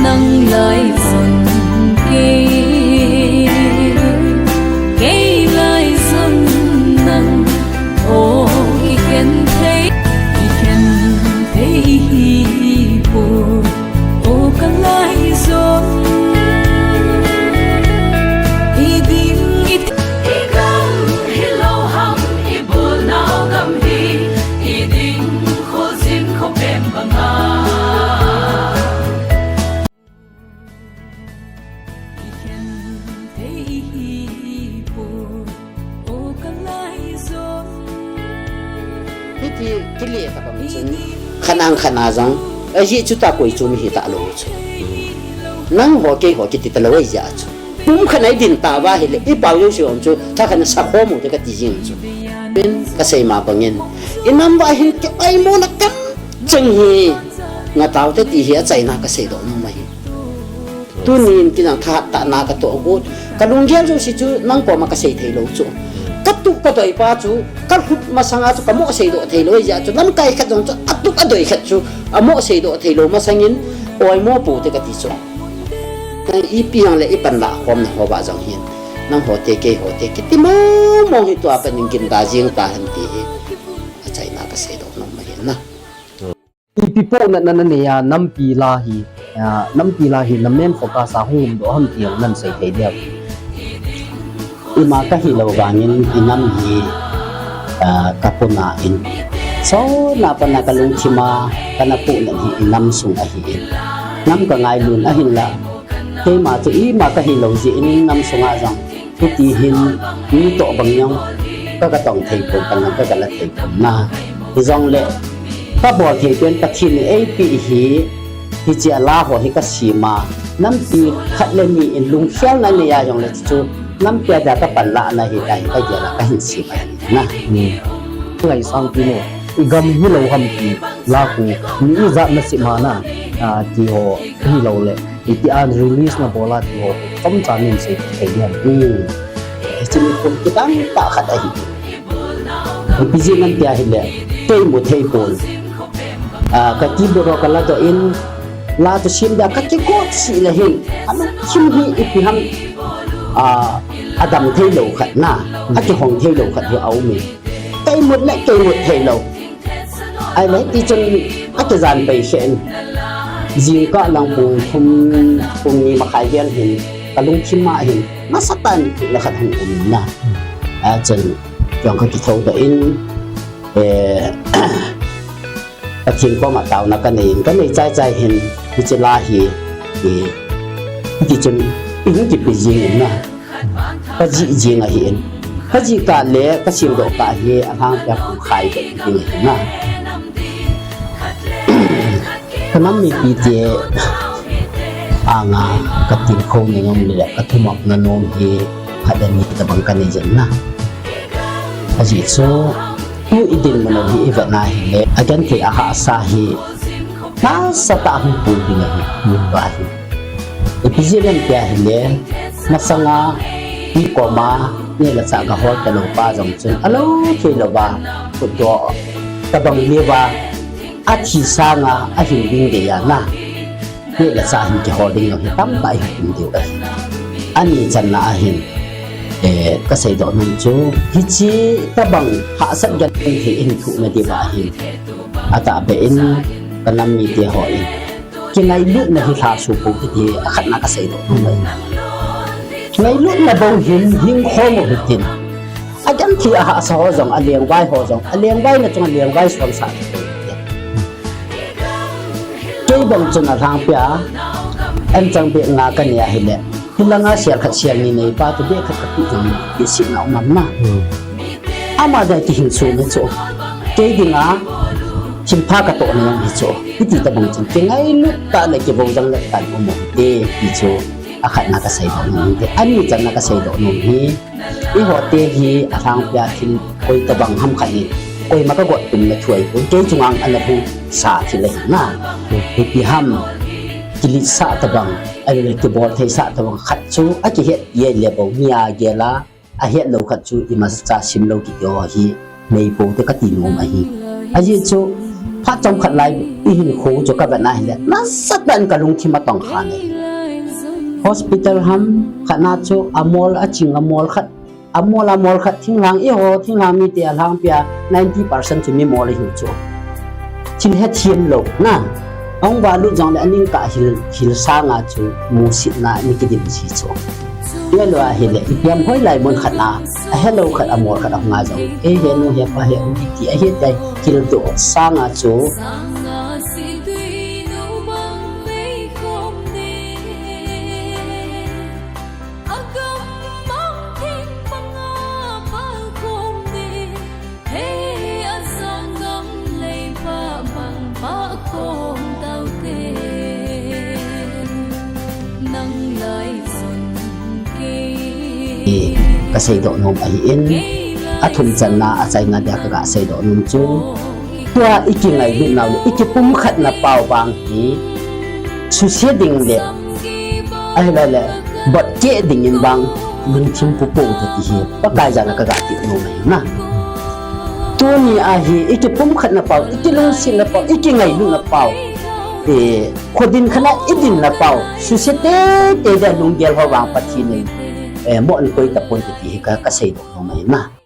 nâng lại dần kê lại dần nâng ô khi khen thấy buồn ô cả lại dần đi đi cái lệ các bạn chân khăn ăn rằng ở đây chúng ta quay chung hi ta lâu chứ nang họ cái thì ta lâu ấy giờ chứ cũng khăn ấy din ta va hi lệ ít bao nhiêu chuyện chứ ta khăn sắc hoa một cái gì chứ bên cái gì mà bằng nhân in năm va hi cái ai muốn nó cắm chân hi ngã tao tới thì hi chạy na cái gì đó nó mày tu nín cái năng thắt ta na cái tổ gốt cái lùng gen rồi chứ nang có mà cái gì thấy lâu chứ cắt tu cái đời ba chú cắt hút mà sang chú cái mỏ xây độ thầy lối giờ chú nắm cây cắt giống chú ắt tu cái đời cắt chú mỏ xây độ thầy lối mà sang in oi mỏ bù thì cái tí chú cái ý piang là ý bản lạ hôm nào họ bảo rằng hiền nang họ tê cái tí mong hi tua bên những kinh đa riêng ta hình tí chạy na cái xây độ nó mà hiền na people na niya nam pila hi na men focus sa home do ham tiang nan sai thei dia ima ka hi lo wangin inam hi kapuna in so na pa na kalung chima kana pu na hi inam sung a hi nam ka ngai lun a hin la te ma chu i ma ka hi lo ji in nam sunga jang tu ti hin ni to bang yang ka tong thei ko kan ka la thei ko na hi jong le ka bo thei pen ta thin a pi hi chia la ho hi ka sima nam pi khat le mi in lung khiang na ne ya jong le chu nam pia da ka pan la na hi dai ka ya la ka hin si na ngai sang pi no igam hi lo ham pi la ku ni za na si ma na ti ho hi lo le ti an release na bola ti ho tom cha nin se thei yan chi ni ko ki tang ta khat a hi pi ji nan pia hi le te mu thei pol ka ti bo ro ka la to in la to sim da ka ki ko si la hin anu chim hi ipi ham Adam thấy lâu khát na, cái hồng thấy lâu khát thì áo mình, cây một thấy lâu, ai lấy đi chân cái dàn bày hiện, riêng cả lòng cùng như mà khai viên hiện, cả lung chim mã hiện, nó sát tan là khát hồng của mình na, chân chọn cái thấu đó in, cái thiên có mặt tàu là cái này trái hiện, cái chân la hi, cái chân những cái riêng na. Cái gì ngay hiện cái gì cả lẽ cái siêu độ cả hệ hàng cái cũng khai cái gì na cái nắm mi pi chế nga cái tiền không này ngom lẽ cái thu mọc nó nôm hệ cái đàn mi ta bằng cái này dân na cái gì số yêu ý định mà nó hệ vậy này lẽ agen thì aha sa hệ na sa ta hung pun đi ngay như vậy episode kia lẽ masanga i ko ma ne la sa ga hol ta lo pa jong chen alo the lo ba ko do ta bang le ba a thi sa nga a hin ding de ya na ne la sa hin ki holding no tam ta hin de da ani chan na a hin ka sei do nun chu hi chi ta bang ha sat gan thi in thu na di ba hin ata be in kanam mi te ho in kinai lu na hi tha su pu ti khat na ka sei do nun mai ngày lúc là bầu hình khô một bịch tiền, anh em thì hạ sao giống anh liền vai họ giống anh liền vai là trong anh liền vai xoắn sạt, cái bằng chân là thang pia, anh chẳng biết ngã cái nhà hay lẽ, thì là ngã xe khát xe như này, ba tôi biết khát khát giống bị xịn não nắm na, ama đây thì hình xuống cái chỗ, cái gì ngã, chim pha cái tổ này làm cái chỗ, cái gì ta bằng chân, cái ngày lúc ta lại cái bầu răng lại cắn của một cái chỗ akhat na ka sei do nung te ani chan na ka sei do nung hi I ho te hi athang pya thin koi ta bang ham khat ni koi ma ka got tum na thuai ko ke chungang an la thu sa thi le na hi pi ham kili sa ta bang ai le ke bor thei sa ta bang khat chu a ki het ye le bo nia ge la a het lo khat chu I ma cha sim lo ki yo hi nei po te ka ti nom a hi a ji chu พระจอมขัดลายอีหินโคจกับแบบนั้นเลยน่าสัตว์เป็นกระลุงที่มาต้องขานี่ hospital ham ขนาดโจอมอลจิงอมอลขัดอมอลขัดทิ้งหลังอีโหทิ้งหลังมีเตียหลังเปีย 90% จะมีมอลหิวโจทิ้งให้เทียนโลกนะองวาลุจงเลยอันนี้ก็หิลสางาโจมูสินะนี่ก็ดิบสิโจเยอะเลยเลยยามห้อยไหลบนขัดนาเฮลโลขัดอมอลขัดงาโจเฮโนเฮปะเฮอุติเฮใจหิลโตสางาโจ ka sei do nom ai in a thum chan na a chai na dia ka sei do nom chu tua iki ngai lu naw iki pum khat na pau bang hi su se ding le ai la le bot che ding in bang lung thim pu pu ta ti hi pa kai ja na ka ga ti nom ai na tu ni a hi iki pum khat na pau iki lung sin na pau iki ngai lu na pau khodin khana idin na pau su se te da lung gel ho wang pa thi nei mo an koi ta pon ti ka sei do nom ai na